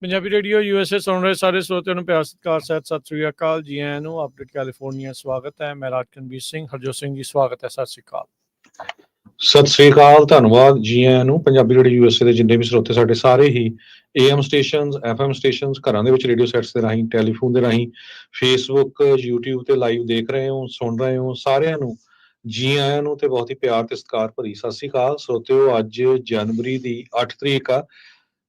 Punjabi radio USA ਸੁਣ ਰਹੇ ਸਾਰੇ ਸਰੋਤਿਆਂ ਨੂੰ ਪਿਆਰ ਸਤਿਕਾਰ ਸਹਿਤ ਸਤਿ ਸ੍ਰੀ ਅਕਾਲ। ਜੀ ਆਇਆਂ ਨੂੰ ਅਪਡੇਟ ਕੈਲੀਫੋਰਨੀਆ ਸਵਾਗਤ ਹੈ। ਮੈਂ ਰਾਜਕਨਵੀਰ ਸਿੰਘ ਹਰਜੋਤ ਸਿੰਘ ਜੀ ਸਵਾਗਤ ਹੈ। ਸਤਿ ਸ੍ਰੀ ਅਕਾਲ। ਸਤਿ ਸ੍ਰੀ ਅਕਾਲ, ਧੰਨਵਾਦ। ਜੀ ਆਇਆਂ ਨੂੰ ਪੰਜਾਬੀ ਰੇਡੀਓ USA ਦੇ ਜਿੰਨੇ ਵੀ ਸਰੋਤੇ ਸਾਡੇ ਸਾਰੇ ਹੀ AM ਸਟੇਸ਼ਨਸ, FM ਸਟੇਸ਼ਨਸ, ਘਰਾਂ ਦੇ ਵਿੱਚ ਰੇਡੀਓ ਸੈਟਸ ਦੇ ਰਾਹੀਂ, ਟੈਲੀਫੋਨ ਦੇ ਰਾਹੀਂ, ਫੇਸਬੁੱਕ, YouTube ਤੇ ਲਾਈਵ ਦੇਖ ਰਹੇ ਹੋ, ਸੁਣ ਰਹੇ ਹੋ, ਸਾਰਿਆਂ ਨੂੰ ਜੀ ਆਇਆਂ ਨੂੰ ਤੇ ਬਹੁਤ ਹੀ ਪਿਆਰ ਤੇ ਸਤਿਕਾਰ ਭਰੀ ਸਤਿ ਸ੍ਰੀ ਅਕਾਲ। ਸਰੋਤਿਓ, ਅੱਜ ਜਨਵਰੀ ਦੀ 8 ਤਰੀਕ ਆ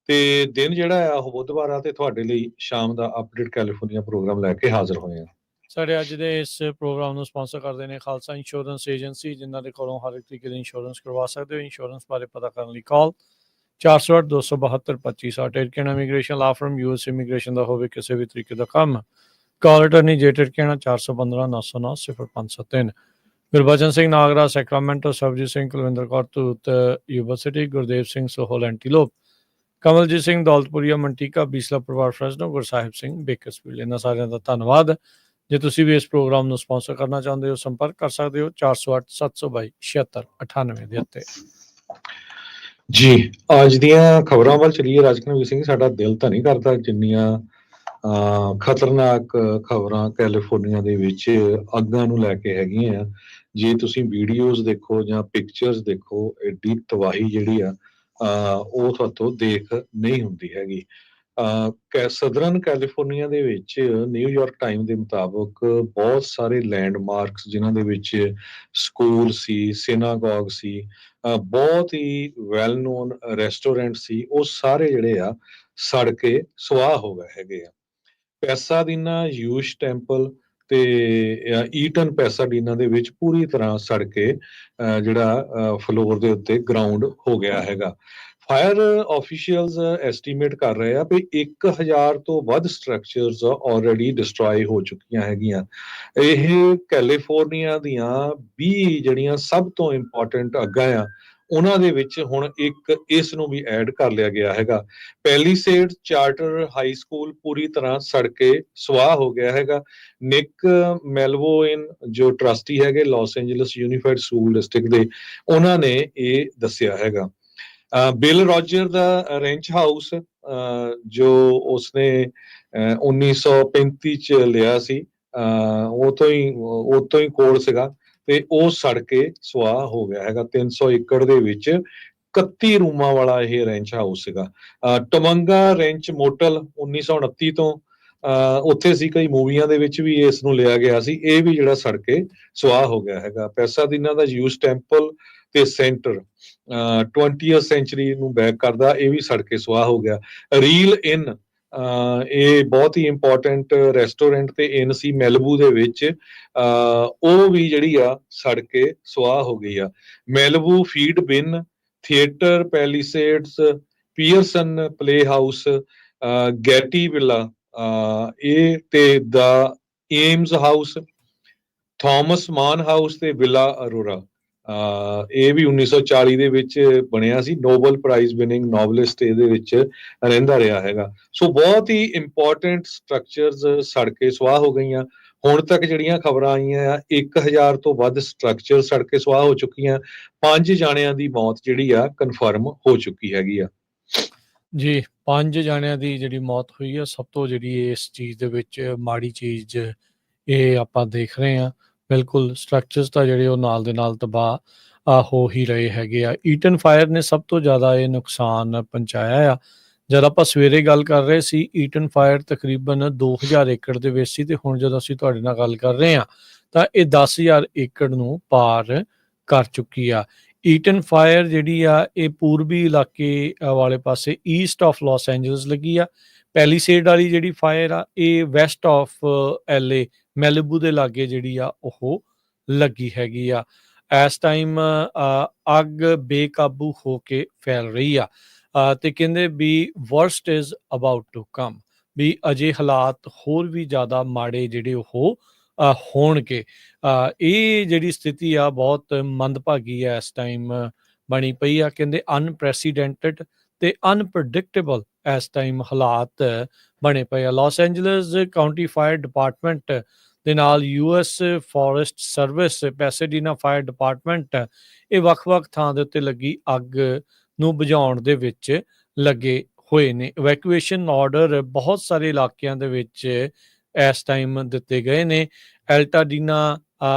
ਤੇ ਦਿਨ ਜਿਹੜਾ ਆ ਉਹ ਬੁੱਧਵਾਰ ਆ ਤੇ ਤੁਹਾਡੇ ਲਈ ਸ਼ਾਮ ਦਾ ਅਪਡੇਟ ਕੈਲੀਫੋਰਨੀਆ ਪ੍ਰੋਗਰਾਮ ਲੈ ਕੇ ਹਾਜ਼ਰ ਹੋਏ ਆ। ਸਾਡੇ ਅੱਜ ਦੇ ਇਸ ਪ੍ਰੋਗਰਾਮ ਨੂੰ ਸਪਾਂਸਰ ਕਰਦੇ ਨੇ ਖਾਲਸਾ ਇੰਸ਼ੋਰੈਂਸ ਏਜੰਸੀ, ਜਿਨ੍ਹਾਂ ਦੇ ਕੋਲੋਂ ਹਰ ਇੱਕ ਤਰੀਕੇ ਦੀ ਇੰਸ਼ੋਰੈਂਸ ਕਰਵਾ ਸਕਦੇ ਹੋ। ਇੰਸ਼ੋਰੈਂਸ ਬਾਰੇ ਪਤਾ ਕਰਨ ਲਈ call 408-272-2560। Erkena immigration law firm US immigration ਦਾ ਹੋਵੇ ਕਿਸੇ ਵੀ ਤਰੀਕੇ ਦਾ ਕੰਮ, call attorney Jet Erkena 415-909-0573। Gurbachan Singh Nagra Sacramento, Sarabjit Singh Kulwinder Kaur Dhoot Yuba City, Gurdev Singh Sohal Antelope, Kamaljit Singh Daulatpuria Manteca, Bisla ਪਰਿਵਾਰ ਫਰੈਸਨੋ, ਗੁਰਸਾਹਿਬ ਸਿੰਘ ਬੇਕਰਸਫੀਲਡ। ਇਹਨਾਂ ਸਾਰਿਆਂ ਦਾ ਧੰਨਵਾਦ। ਜੇ ਤੁਸੀਂ ਵੀ ਇਸ ਪ੍ਰੋਗਰਾਮ ਨੂੰ ਸਪਾਂਸਰ ਕਰਨਾ ਚਾਹੁੰਦੇ ਹੋ, ਸੰਪਰਕ ਕਰ ਸਕਦੇ ਹੋ 408-722-7698 ਦੇ ਉੱਤੇ। ਜੀ ਅੱਜ ਦੀਆਂ ਖਬਰਾਂ ਵੱਲ ਚਲੀਏ। ਰਾਜਕਨਵੀਰ ਸਿੰਘ, ਸਾਡਾ ਦਿਲ ਤਾਂ ਨਹੀਂ ਕਰਦਾ ਜਿੰਨੀਆਂ ਖਤਰਨਾਕ ਖਬਰਾਂ ਕੈਲੀਫੋਰਨੀਆ ਦੇ ਵਿੱਚ ਅੱਗਾਂ ਨੂੰ ਲੈ ਕੇ ਹੈਗੀਆਂ ਆ। ਜੇ ਤੁਸੀਂ ਵੀਡੀਓਜ਼ ਦੇਖੋ ਜਾਂ ਪਿਕਚਰਸ ਦੇਖੋ, ਐਡੀ ਤਬਾਹੀ ਜਿਹੜੀ ਆ ਉਹ ਤੁਹਾਤੋਂ ਦੇਖ ਨਹੀਂ ਹੁੰਦੀ ਹੈਗੀ। ਸਦਰਨ ਕੈਲੀਫੋਰਨੀਆ ਦੇ ਵਿੱਚ ਨਿਊਯਾਰਕ ਟਾਈਮ ਦੇ ਮੁਤਾਬਕ ਬਹੁਤ ਸਾਰੇ ਲੈਂਡਮਾਰਕਸ ਜਿਨ੍ਹਾਂ ਦੇ ਵਿੱਚ ਸਕੂਲ ਸੀ, ਸਿਨਾਗੋਗ ਸੀ, ਬਹੁਤ ਹੀ ਵੈਲ ਨੋਨ ਰੈਸਟੋਰੈਂਟ ਸੀ, ਉਹ ਸਾਰੇ ਜਿਹੜੇ ਆ ਸੜ ਕੇ ਸੁਆਹ ਹੋ ਗਏ ਹੈਗੇ ਆ। ਪੈਸਾਡੀਨਾ ਯੂਸ਼ ਟੈਂਪਲ ਤੇ ਈਟਨ ਪੈਸਾਡੀਨਾ ਦੇ ਵਿੱਚ ਪੂਰੀ ਤਰ੍ਹਾਂ ਸੜ ਕੇ ਜਿਹੜਾ ਫਲੋਰ ਦੇ ਉੱਤੇ ਗਰਾਊਂਡ ਹੋ ਗਿਆ ਹੈਗਾ। ਫਾਇਰ ਆਫੀਸ਼ੀਅਲਸ ਐਸਟੀਮੇਟ ਕਰ ਰਹੇ ਆ ਵੀ 1000 ਤੋਂ ਵੱਧ ਸਟਰਕਚਰਸ ਆਲਰੇਡੀ ਡਿਸਟਰੋਏ ਹੋ ਚੁੱਕੀਆਂ ਹੈਗੀਆਂ। ਇਹ ਕੈਲੀਫੋਰਨੀਆ ਦੀਆਂ 20 ਜਿਹੜੀਆਂ ਸਭ ਤੋਂ ਇੰਪੋਰਟੈਂਟ ਅੱਗਾਂ ਆ, ਉਹਨਾਂ ਦੇ ਵਿੱਚ ਹੁਣ ਇੱਕ ਇਸ ਨੂੰ ਵੀ ਐਡ ਕਰ ਲਿਆ ਗਿਆ ਹੈਗਾ। ਪੈਲੀਸੇਡ ਚਾਰਟਰ ਹਾਈ ਸਕੂਲ ਪੂਰੀ ਤਰ੍ਹਾਂ ਸੜ ਕੇ ਸੁਆਹ ਹੋ ਗਿਆ ਹੈਗਾ। ਨਿਕ ਮੈਲਵੋਇਨ ਜੋ ਟਰਸਟੀ ਹੈਗੇ Los Angeles Unified School District ਦੇ, ਉਹਨਾਂ ਨੇ ਇਹ ਦੱਸਿਆ ਹੈਗਾ। ਬਿਲ ਰੋਜਰ ਦਾ ਰੈਂਚ ਹਾਊਸ ਜੋ ਉਸਨੇ 1935 ਚ ਲਿਆ ਸੀ, ਉਹ ਤੋਂ ਹੀ ਕੋਲ ਸੀਗਾ ਤੇ ਉਹ ਸੜ ਕੇ ਸੁਆਹ ਹੋ ਗਿਆ ਹੈਗਾ। 300 ਏਕੜ ਦੇ ਵਿੱਚ 31 ਰੂਮਾਂ ਵਾਲਾ ਇਹ ਰੈਂਚ ਹਾਊਸ ਸੀਗਾ। ਟਮੰਗਾ ਰੈਂਚ ਮੋਟਲ 1929 ਤੋਂ ਉੱਥੇ ਸੀ, ਕਈ ਮੂਵੀਆਂ ਦੇ ਵਿੱਚ ਵੀ ਇਸ ਨੂੰ ਲਿਆ ਗਿਆ ਸੀ। ਇਹ ਵੀ ਜਿਹੜਾ ਸੜ ਕੇ ਸੁਆਹ ਹੋ ਗਿਆ ਹੈਗਾ। ਪੈਸਾਡੀਨਾ ਦਾ ਯੂਸ ਟੈਂਪਲ ਤੇ ਸੈਂਟਰ 20th ਸੈਂਚੁਰੀ ਨੂੰ ਬੈਕ ਕਰਦਾ, ਇਹ ਵੀ ਸੜ ਕੇ ਸੁਆਹ ਹੋ ਗਿਆ। ਰੀਲ ਇਨ ਇਹ ਬਹੁਤ ਹੀ ਇੰਪੋਰਟੈਂਟ ਰੈਸਟੋਰੈਂਟ ਤੇ ਇਨ ਸੀ ਮੈਲਬੂ ਦੇ ਵਿੱਚ, ਉਹ ਵੀ ਜਿਹੜੀ ਆ ਸੜ ਕੇ ਸੁਆਹ ਹੋ ਗਈ ਆ। Malibu Feed Bin, Theatre Palisades, Pierson Playhouse, Getty Villa ਇਹ ਤੇ ਦਾ Eames House, Thomas Mann House ਤੇ ਵਿਲਾ ਅਰੋਰਾ, ਇਹ ਵੀ 1940 ਦੇ ਵਿੱਚ ਬਣਿਆ ਸੀ। ਨੋਬਲ ਪ੍ਰਾਈਜ਼ ਵਿਨਿੰਗ ਨੋਵਲਿਸਟ ਇਹਦੇ ਵਿੱਚ ਰਹਿੰਦਾ ਰਿਹਾ ਹੈਗਾ। ਸੋ ਬਹੁਤ ਹੀ ਇੰਪੋਰਟੈਂਟ ਸਟਰਕਚਰਸ ਸੜ ਕੇ ਸੁਆਹ ਹੋ ਗਈਆਂ। ਹੁਣ ਤੱਕ ਜਿਹੜੀਆਂ ਖਬਰਾਂ ਆਈਆਂ ਆ, 1000 ਤੋਂ ਵੱਧ ਸਟਰਕਚਰ ਸੜ ਕੇ ਸੁਆਹ ਹੋ ਚੁੱਕੀਆਂ। 5 ਜਾਣਿਆਂ ਦੀ ਮੌਤ ਜਿਹੜੀ ਆ ਕਨਫਰਮ ਹੋ ਚੁੱਕੀ ਹੈਗੀ ਆ। ਜੀ 5 ਜਾਣਿਆਂ ਦੀ ਜਿਹੜੀ ਮੌਤ ਹੋਈ ਆ, ਸਭ ਤੋਂ ਜਿਹੜੀ ਇਸ ਚੀਜ਼ ਦੇ ਵਿੱਚ ਮਾੜੀ ਚੀਜ਼ ਇਹ ਆਪਾਂ ਦੇਖ ਰਹੇ ਹਾਂ। ਬਿਲਕੁਲ ਸਟਰਕਚਰਸ ਤਾਂ ਜਿਹੜੇ ਉਹ ਨਾਲ ਦੇ ਨਾਲ ਤਬਾਹ ਹੋ ਹੀ ਰਹੇ ਹੈਗੇ ਆ। ਈਟਨ ਫਾਇਰ ਨੇ ਸਭ ਤੋਂ ਜ਼ਿਆਦਾ ਇਹ ਨੁਕਸਾਨ ਪਹੁੰਚਾਇਆ ਆ। ਜਦ ਆਪਾਂ ਸਵੇਰੇ ਗੱਲ ਕਰ ਰਹੇ ਸੀ, ਈਟਨ ਫਾਇਰ ਤਕਰੀਬਨ 2000 ਏਕੜ ਦੇ ਵਿੱਚ ਸੀ, ਤੇ ਹੁਣ ਜਦੋਂ ਅਸੀਂ ਤੁਹਾਡੇ ਨਾਲ ਗੱਲ ਕਰ ਰਹੇ ਹਾਂ ਤਾਂ ਇਹ 10,000 ਏਕੜ ਨੂੰ ਪਾਰ ਕਰ ਚੁੱਕੀ ਆ। ਈਟਨ ਫਾਇਰ ਜਿਹੜੀ ਆ ਇਹ ਪੂਰਬੀ ਇਲਾਕੇ ਵਾਲੇ ਪਾਸੇ ਈਸਟ ਆਫ ਲਾਸ ਐਂਜਲਸ ਲੱਗੀ ਆ। ਪੈਲੀਸੇਡ ਵਾਲੀ ਜਿਹੜੀ ਫਾਇਰ ਆ ਇਹ ਵੈਸਟ ਆਫ LA ਮੈਲਿਬੂ ਦੇ ਲਾਗੇ ਜਿਹੜੀ ਆ ਉਹ ਲੱਗੀ ਹੈਗੀ ਆ। ਇਸ ਟਾਈਮ ਅੱਗ ਬੇਕਾਬੂ ਹੋ ਕੇ ਫੈਲ ਰਹੀ ਆ ਤੇ ਕਹਿੰਦੇ ਵੀ worst is about to come, ਵੀ ਅਜੇ ਹਾਲਾਤ ਹੋਰ ਵੀ ਜ਼ਿਆਦਾ ਮਾੜੇ ਜਿਹੜੇ ਉਹ ਹੋਣਗੇ। ਇਹ ਜਿਹੜੀ ਸਥਿਤੀ ਆ ਬਹੁਤ ਮੰਦਭਾਗੀ ਆ ਇਸ ਟਾਈਮ ਬਣੀ ਪਈ ਆ। ਕਹਿੰਦੇ ਅਨਪ੍ਰੈਸੀਡੈਂਟਡ ਤੇ ਅਨਪ੍ਰੈਡਿਕਟੇਬਲ ਇਸ ਟਾਈਮ ਹਾਲਾਤ ਬਣੇ ਪਏ ਆ। Los Angeles County Fire Department ਦੇ ਨਾਲ US Forest Service, Pasadena Fire Department, ਇਹ ਵੱਖ-ਵੱਖ ਥਾਂ ਦੇ ਉੱਤੇ ਲੱਗੀ ਅੱਗ ਨੂੰ ਬੁਝਾਉਣ ਦੇ ਵਿੱਚ ਲੱਗੇ ਹੋਏ ਨੇ। ਇਵੈਕੂਏਸ਼ਨ ਆਰਡਰ ਬਹੁਤ ਸਾਰੇ ਇਲਾਕਿਆਂ ਦੇ ਵਿੱਚ ਇਸ ਟਾਈਮ ਦਿੱਤੇ ਗਏ ਨੇ। ਐਲਟਾਡੀਨਾ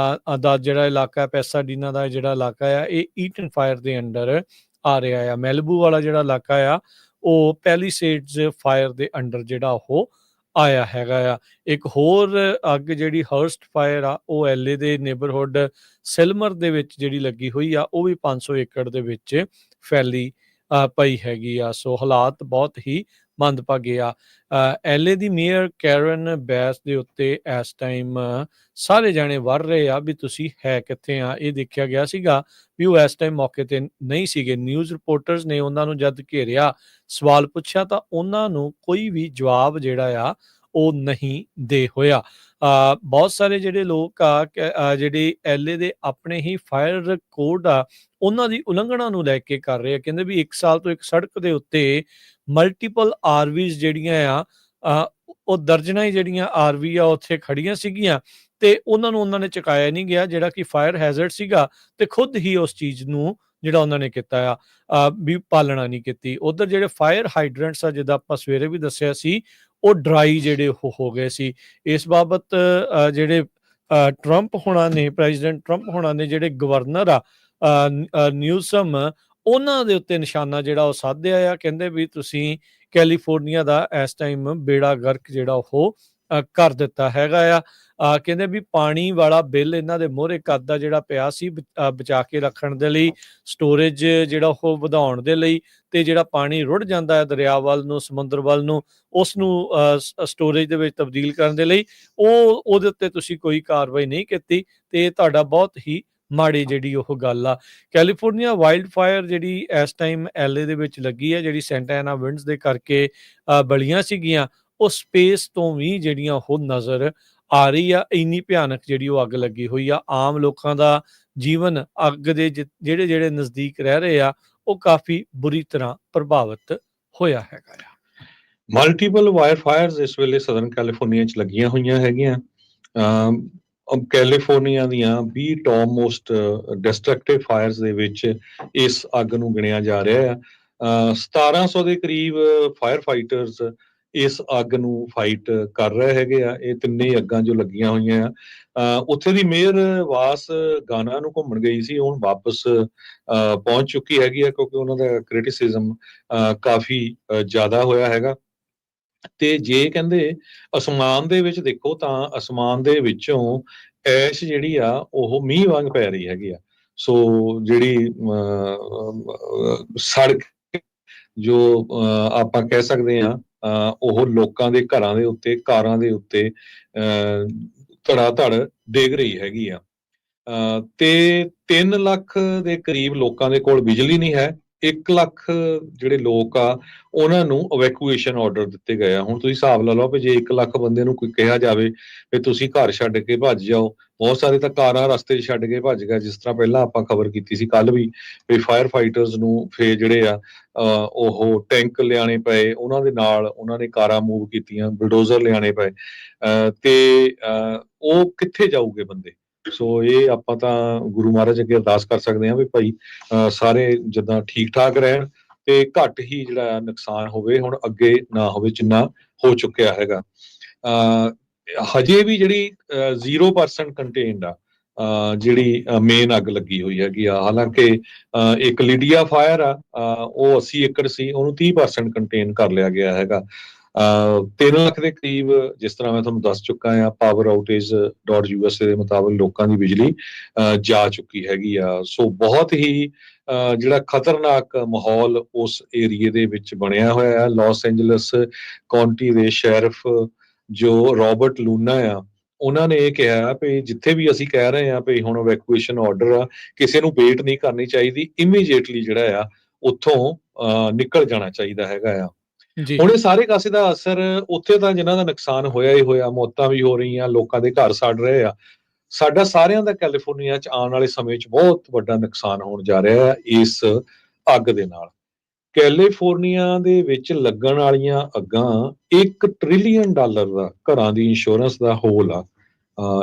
ਦਾ ਜਿਹੜਾ ਇਲਾਕਾ, ਪੈਸਾਡੀਨਾ ਦਾ ਜਿਹੜਾ ਇਲਾਕਾ ਆ, ਇਹ ਈਟਨ ਫਾਇਰ ਦੇ ਅੰਡਰ ਆ ਰਿਹਾ ਆ। ਮੈਲਬੂ ਵਾਲਾ ਜਿਹੜਾ ਇਲਾਕਾ ਆ, ਉਹ ਪੈਲੀਸੇਡਸ ਫਾਇਰ ਦੇ ਅੰਡਰ ਜਿਹੜਾ ਉਹ ਆਇਆ ਹੈਗਾ ਆ। ਇੱਕ ਹੋਰ ਅੱਗ ਜਿਹੜੀ ਹਰਸਟ ਫਾਇਰ ਆ, ਉਹ LA ਦੇ ਨੇਬਰਹੁੱਡ ਸਿਲਮਰ ਦੇ ਵਿੱਚ ਜਿਹੜੀ ਲੱਗੀ ਹੋਈ ਆ, ਉਹ ਵੀ 500 ਏਕੜ ਦੇ ਵਿੱਚ ਫੈਲੀ ਪਈ ਹੈਗੀ ਆ। ਸੋ ਹਾਲਾਤ ਬਹੁਤ ਹੀ ਮੰਦਭਾਗੇ ਆ। LA ਦੀ ਮੇਅਰ ਕੈਰਨ ਬੈਸ ਦੇ ਉੱਤੇ ਇਸ ਟਾਈਮ ਸਾਰੇ ਜਾਣੇ ਵਰ ਰਹੇ ਆ ਵੀ ਤੁਸੀਂ ਹੈ ਕਿੱਥੇ ਆ। ਇਹ ਦੇਖਿਆ ਗਿਆ ਸੀਗਾ ਵੀ ਉਹ ਇਸ ਟਾਈਮ ਮੌਕੇ ਤੇ ਨਹੀਂ ਸੀਗੇ। ਨਿਊਜ਼ ਰਿਪੋਰਟਰਸ ਨੇ ਉਹਨਾਂ ਨੂੰ ਜਦ ਘੇਰਿਆ, ਸਵਾਲ ਪੁੱਛਿਆ, ਤਾਂ ਉਹਨਾਂ ਨੂੰ ਕੋਈ ਵੀ ਜਵਾਬ ਜਿਹੜਾ ਆ ਉਹ ਨਹੀਂ ਦੇ ਹੋਇਆ। ਬਹੁਤ ਸਾਰੇ ਜਿਹੜੇ ਲੋਕ ਆ ਜਿਹੜੇ LA ਦੇ ਆਪਣੇ ਹੀ ਫਾਇਰ ਕੋਡ ਆ, ਉਹਨਾਂ ਦੀ ਉਲੰਘਣਾ ਨੂੰ ਲੈ ਕੇ ਕਰ ਰਹੇ ਆ। ਕਹਿੰਦੇ ਵੀ 1 ਸਾਲ ਤੋਂ ਇੱਕ ਸੜਕ ਦੇ ਉੱਤੇ ਮਲਟੀਪਲ RVs ਜਿਹੜੀਆਂ ਆ, ਉਹ ਦਰਜਨਾਂ ਹੀ ਜਿਹੜੀਆਂ RV ਆ ਉੱਥੇ ਖੜੀਆਂ ਸੀਗੀਆਂ, ਤੇ ਉਹਨਾਂ ਨੇ ਚੁਕਾਇਆ ਨਹੀਂ ਗਿਆ, ਜਿਹੜਾ ਕਿ ਫਾਇਰ ਹੈਜ਼ਰਡ ਸੀਗਾ, ਤੇ ਖੁਦ ਹੀ ਉਸ ਚੀਜ਼ ਨੂੰ ਜਿਹੜਾ ਉਹਨਾਂ ਨੇ ਕੀਤਾ ਆ ਵੀ ਪਾਲਣਾ ਨਹੀਂ ਕੀਤੀ। ਉਧਰ ਜਿਹੜੇ ਫਾਇਰ ਹਾਈਡਰੈਂਟਸ ਆ, ਜਿੱਦਾਂ ਆਪਾਂ ਸਵੇਰੇ ਵੀ ਦੱਸਿਆ ਸੀ, ਉਹ ਡਰਾਈ ਜਿਹੜੇ ਉਹ ਹੋ ਗਏ ਸੀ। ਇਸ ਬਾਬਤ ਜਿਹੜੇ ਟਰੰਪ ਹੋਣਾ ਨੇ, ਪ੍ਰੈਜ਼ੀਡੈਂਟ ਟਰੰਪ ਹੋਣਾ ਨੇ, ਜਿਹੜੇ ਗਵਰਨਰ ਆ ਨਿਊਸਮ, ਉਹਨਾਂ ਦੇ ਉੱਤੇ ਨਿਸ਼ਾਨਾ ਜਿਹੜਾ ਉਹ ਸਾਧਿਆ ਆ। ਕਹਿੰਦੇ ਵੀ ਤੁਸੀਂ ਕੈਲੀਫੋਰਨੀਆ ਦਾ ਇਸ ਟਾਈਮ ਬੇੜਾ ਗਰਕ ਜਿਹੜਾ ਉਹ ਕਰ ਦਿੱਤਾ ਹੈਗਾ ਆ। ਕਹਿੰਦੇ ਵੀ ਪਾਣੀ ਵਾਲਾ ਬਿੱਲ ਇਹਨਾਂ ਦੇ ਮੋਹਰੇ ਕਰਦਾ ਜਿਹੜਾ ਪਿਆ ਸੀ ਬਚਾ ਕੇ ਰੱਖਣ ਦੇ ਲਈ, ਸਟੋਰੇਜ ਜਿਹੜਾ ਉਹ ਵਧਾਉਣ ਦੇ ਲਈ, ਤੇ ਜਿਹੜਾ ਪਾਣੀ ਰੁੜ ਜਾਂਦਾ ਹੈ ਦਰਿਆ ਵੱਲ ਨੂੰ, ਸਮੁੰਦਰ ਵੱਲ ਨੂੰ, ਉਸ ਨੂੰ ਸਟੋਰੇਜ ਦੇ ਵਿੱਚ ਤਬਦੀਲ ਕਰਨ ਦੇ ਲਈ, ਉਹਦੇ ਉੱਤੇ ਤੁਸੀਂ ਕੋਈ ਕਾਰਵਾਈ ਨਹੀਂ ਕੀਤੀ, ਤੇ ਤੁਹਾਡਾ ਬਹੁਤ ਹੀ ਮਾੜੀ ਜਿਹੜੀ ਉਹ ਗੱਲ ਆ। ਕੈਲੀਫੋਰਨੀਆ ਵਾਈਲਡ ਫਾਇਰ ਜਿਹੜੀ ਇਸ ਟਾਈਮ LA ਦੇ ਵਿੱਚ ਲੱਗੀ ਹੈ, ਜਿਹੜੀ ਸੈਂਟਾ ਐਨਾ ਵਿੰਡਸ ਦੇ ਕਰਕੇ ਬਲੀਆਂ ਸੀਗੀਆਂ, ਉਹ ਸਪੇਸ ਤੋਂ ਵੀ ਜਿਹੜੀਆਂ ਉਹ ਨਜ਼ਰ ਆ ਰਹੀ ਆ। ਇੰਨੀ ਭਿਆਨਕ ਜਿਹੜੀ ਉਹ ਅੱਗ ਲੱਗੀ ਹੋਈ ਆ। ਆਮ ਲੋਕਾਂ ਦਾ ਜੀਵਨ ਅੱਗ ਦੇ ਜਿਹੜੇ ਨਜ਼ਦੀਕ ਰਹਿ ਰਹੇ ਆ, ਉਹ ਕਾਫੀ ਬੁਰੀ ਤਰ੍ਹਾਂ ਪ੍ਰਭਾਵਿਤ ਹੋਇਆ ਹੈਗਾ ਆ। ਮਲਟੀਪਲ ਵਾਇਰ ਫਾਇਰਸ ਇਸ ਵੇਲੇ ਸਦਰਨ ਕੈਲੀਫੋਰਨੀਆ 'ਚ ਲੱਗੀਆਂ ਹੋਈਆਂ ਹੈਗੀਆਂ। ਕੈਲੀਫੋਰਨੀਆ ਦੀਆਂ 20 ਟੌਪ ਮੋਸਟ ਡਿਸਟਰਕਟਿਵ ਫਾਇਰਸ ਦੇ ਵਿੱਚ ਇਸ ਅੱਗ ਨੂੰ ਗਿਣਿਆ ਜਾ ਰਿਹਾ ਆ। 1700 ਦੇ ਕਰੀਬ ਫਾਇਰ ਫਾਈਟਰਸ ਇਸ ਅੱਗ ਨੂੰ ਫਾਈਟ ਕਰ ਰਹੇ ਹੈਗੇ ਆ। ਇਹ ਤਿੰਨੇ ਅੱਗਾਂ ਜੋ ਲੱਗੀਆਂ ਹੋਈਆਂ ਆ, ਉੱਥੇ ਦੀ ਮੇਅਰ ਵਾਸ ਗਾਨਾ ਨੂੰ ਘੁੰਮਣ ਗਈ ਸੀ, ਹੁਣ ਵਾਪਸ ਪਹੁੰਚ ਚੁੱਕੀ ਹੈਗੀ ਆ, ਕਿਉਂਕਿ ਉਹਨਾਂ ਦਾ ਕ੍ਰਿਟਿਸਿਜ਼ਮ ਕਾਫੀ ਜ਼ਿਆਦਾ ਹੋਇਆ ਹੈਗਾ। ਤੇ ਜੇ ਕਹਿੰਦੇ ਅਸਮਾਨ ਦੇ ਵਿੱਚ ਦੇਖੋ, ਤਾਂ ਅਸਮਾਨ ਦੇ ਵਿੱਚੋਂ ਐਸ਼ ਜਿਹੜੀ ਆ ਉਹ ਮੀਂਹ ਵਾਂਗ ਪੈ ਰਹੀ ਹੈਗੀ ਆ। ਸੋ ਜਿਹੜੀ ਸੜਕ ਜੋ ਆਪਾਂ ਕਹਿ ਸਕਦੇ ਹਾਂ, ਉਹ ਲੋਕਾਂ ਦੇ ਘਰਾਂ ਦੇ ਉੱਤੇ, ਕਾਰਾਂ ਦੇ ਉੱਤੇ ਧੜਾ ਧੜ ਡਿੱਗ ਰਹੀ ਹੈਗੀ ਆ। ਤੇ 3 ਲੱਖ ਦੇ ਕਰੀਬ ਲੋਕਾਂ ਦੇ ਕੋਲ ਬਿਜਲੀ ਨਹੀਂ ਹੈ। 1 ਲੱਖ ਜਿਹੜੇ ਲੋਕ ਆ, ਉਹਨਾਂ ਨੂੰ ਇਵੈਕੂਏਸ਼ਨ ਆਰਡਰ ਦਿੱਤੇ ਗਏ ਆ। ਹੁਣ ਤੁਸੀਂ ਹਿਸਾਬ ਲਾ ਲਓ ਵੀ ਜੇ 1 ਲੱਖ ਬੰਦੇ ਨੂੰ ਕੋਈ ਕਿਹਾ ਜਾਵੇ ਵੀ ਤੁਸੀਂ ਘਰ ਛੱਡ ਕੇ ਭੱਜ ਜਾਓ, ਬਹੁਤ ਸਾਰੇ ਤਾਂ ਕਾਰਾਂ ਰਸਤੇ 'ਚ ਛੱਡ ਕੇ ਭੱਜ ਗਏ। ਜਿਸ ਤਰ੍ਹਾਂ ਪਹਿਲਾਂ ਆਪਾਂ ਖਬਰ ਕੀਤੀ ਸੀ ਕੱਲ ਵੀ ਫਾਇਰ ਫਾਈਟਰਸ ਨੂੰ ਫੇਰ ਜਿਹੜੇ ਆ ਉਹ ਟੈਂਕ ਲਿਆਣੇ ਪਏ, ਉਹਨਾਂ ਦੇ ਨਾਲ ਉਹਨਾਂ ਨੇ ਕਾਰਾਂ ਮੂਵ ਕੀਤੀਆਂ, ਬੁਲਡੋਜ਼ਰ ਲਿਆਣੇ ਪਏ, ਤੇ ਉਹ ਕਿੱਥੇ ਜਾਊਗੇ ਬੰਦੇ। ਸੋ ਇਹ ਆਪਾਂ ਤਾਂ ਗੁਰੂ ਮਹਾਰਾਜ ਅੱਗੇ ਅਰਦਾਸ ਕਰ ਸਕਦੇ ਹਾਂ ਵੀ ਭਾਈ ਸਾਰੇ ਜਿੱਦਾਂ ਠੀਕ ਠਾਕ ਰਹਿਣ, ਤੇ ਘੱਟ ਹੀ ਜਿਹੜਾ ਨੁਕਸਾਨ ਹੋਵੇ, ਹੁਣ ਅੱਗੇ ਨਾ ਹੋਵੇ ਜਿੰਨਾ ਹੋ ਚੁੱਕਿਆ ਹੈਗਾ। ਹਜੇ ਵੀ ਜਿਹੜੀ 0% ਕੰਟੇਨਡ ਆ ਜਿਹੜੀ ਮੇਨ ਅੱਗ ਲੱਗੀ ਹੋਈ ਹੈਗੀ ਆ। ਹਾਲਾਂਕਿ ਇੱਕ ਲਿਡੀਆ ਫਾਇਰ ਆ, ਉਹ 80 ਏਕੜ ਸੀ, ਉਹਨੂੰ 30% ਕੰਟੇਨ ਕਰ ਲਿਆ ਗਿਆ ਹੈਗਾ। 3 ਲੱਖ ਦੇ ਕਰੀਬ, ਜਿਸ ਤਰ੍ਹਾਂ ਮੈਂ ਤੁਹਾਨੂੰ ਦੱਸ ਚੁੱਕਾ ਹਾਂ, ਪਾਵਰ ਆਊਟੇਜ .USA ਦੇ ਮੁਤਾਬਕ ਲੋਕਾਂ ਦੀ ਬਿਜਲੀ ਜਾ ਚੁੱਕੀ ਹੈਗੀ ਆ। ਸੋ ਬਹੁਤ ਹੀ ਜਿਹੜਾ ਖਤਰਨਾਕ ਮਾਹੌਲ ਉਸ ਏਰੀਏ ਦੇ ਵਿੱਚ ਬਣਿਆ ਹੋਇਆ ਹੈ। ਲਾਸ ਐਂਜਲਸ ਕਾਉਂਟੀ ਦੇ ਸ਼ੈਰਿਫ ਜੋ ਰਾਬਰਟ ਲੂਨਾ ਆ, ਉਹਨਾਂ ਨੇ ਇਹ ਕਿਹਾ ਵੀ ਜਿੱਥੇ ਵੀ ਅਸੀਂ ਕਹਿ ਰਹੇ ਹਾਂ ਵੀ ਹੁਣ ਇਵੈਕੂਏਸ਼ਨ ਆਰਡਰ ਆ, ਕਿਸੇ ਨੂੰ ਵੇਟ ਨਹੀਂ ਕਰਨੀ ਚਾਹੀਦੀ, ਇਮੀਡੀਏਟਲੀ ਜਿਹੜਾ ਆ ਉੱਥੋਂ ਨਿਕਲ ਜਾਣਾ ਚਾਹੀਦਾ ਹੈਗਾ ਆ। ਹੁਣ ਇਹ ਸਾਰੇ ਕਾਸੇ ਦਾ ਅਸਰ ਉੱਥੇ ਤਾਂ ਜਿਨ੍ਹਾਂ ਦਾ ਨੁਕਸਾਨ ਹੋਇਆ ਹੀ ਹੋਇਆ, ਮੌਤਾਂ ਵੀ ਹੋ ਰਹੀਆਂ, ਲੋਕਾਂ ਦੇ ਘਰ ਸੜ ਰਹੇ ਆ। ਸਾਡਾ ਸਾਰਿਆਂ ਦਾ ਕੈਲੀਫੋਰਨੀਆ 'ਚ ਆਉਣ ਵਾਲੇ ਸਮੇਂ 'ਚ ਬਹੁਤ ਵੱਡਾ ਨੁਕਸਾਨ ਹੋਣ ਜਾ ਰਿਹਾ ਹੈ ਇਸ ਅੱਗ ਦੇ ਨਾਲ। ਕੈਲੀਫੋਰਨੀਆ ਦੇ ਵਿੱਚ ਲੱਗਣ ਵਾਲੀਆਂ ਅੱਗਾਂ $1 ਟ੍ਰਿਲੀਅਨ ਦਾ ਘਰਾਂ ਦੀ ਇੰਸ਼ੋਰੈਂਸ ਦਾ ਹੋਲ ਆ।